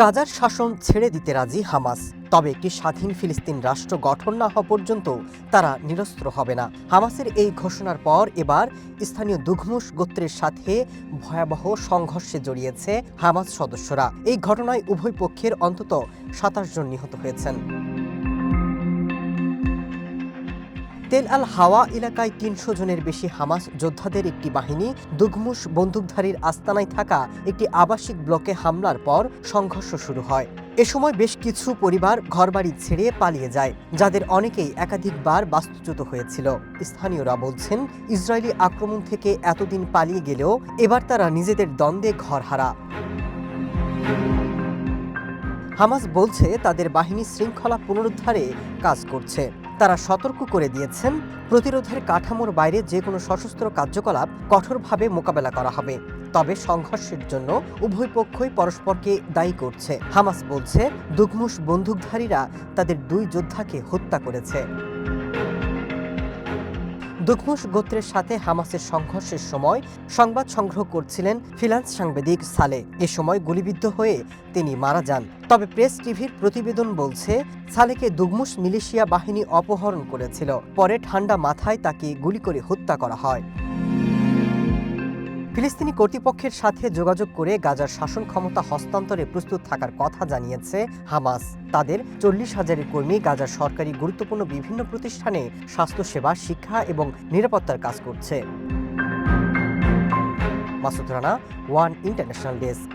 গাজার শাসন ছেড়ে দিতে রাজি হামাস, তবে একটি স্বাধীন ফিলিস্তিন রাষ্ট্র গঠন না হওয়া পর্যন্ত তারা নিরস্ত্র হবে না। হামাসের এই ঘোষণার পর এবার স্থানীয় দুঘমুশ গোত্রের সাথে ভয়াবহ সংঘর্ষে জড়িয়েছে হামাস সদস্যরা। এই ঘটনায় উভয় পক্ষের অন্তত ২৭ জন নিহত হয়েছেন। তেল আল হাওয়া এলাকায় ৩০০ জনের বেশি হামাস যোদ্ধাদের একটি বাহিনী দুঘমুশ বন্দুকধারীর আস্তানায় থাকা একটি আবাসিক ব্লকে হামলার পর সংঘর্ষ শুরু হয়। এ সময় বেশ কিছু পরিবার ঘরবাড়ি ছেড়ে পালিয়ে যায়, যাদের অনেকেই একাধিকবার বাস্তুচ্যুত হয়েছিল। স্থানীয়রা বলছেন, ইসরায়েলি আক্রমণ থেকে এতদিন পালিয়ে গেলেও এবার তারা নিজেদের দ্বন্দ্বে ঘরহারা। হামাস বলছে তাদের বাহিনী শৃঙ্খলা পুনরুদ্ধারে কাজ করছে। তারা সতর্ক করে দিয়েছেন, প্রতিরোধের কাঠামোর বাইরে যে কোনো সশস্ত্র কার্যকলাপ কঠোরভাবে মোকাবেলা করা হবে। তবে সংঘর্ষের জন্য উভয় পক্ষই পরস্পরকে দায়ী করছে। হামাস বলছে দুঘমুশ বন্দুকধারীরা তাদের ২ যোদ্ধাকে হত্যা করেছে। দুঘমুশ গোত্রের সাথে হামাসের সংঘর্ষের সময় সংবাদ সংগ্রহ করছিলেন ফ্রিল্যান্স সাংবাদিক সালে। এ সময় গুলিবিদ্ধ হয়ে তিনি মারা যান। তবে প্রেস টিভির প্রতিবেদন বলছে, সালেকে দুঘমুশ মিলিশিয়া বাহিনী অপহরণ করেছিল। পরে ঠান্ডা মাথায় তাকে গুলি করে হত্যা করা হয়। ফিলিস্তিনি কর্তৃপক্ষের সাথে যোগাযোগ করে গাজার শাসন ক্ষমতা হস্তান্তরে প্রস্তুত থাকার কথা জানিয়েছে হামাস। তাদের ৪০,০০০ কর্মী গাজার সরকারি গুরুত্বপূর্ণ বিভিন্ন প্রতিষ্ঠানে স্বাস্থ্যসেবা, শিক্ষা এবং নিরাপত্তার কাজ করছে। Masud Rana, one international desk.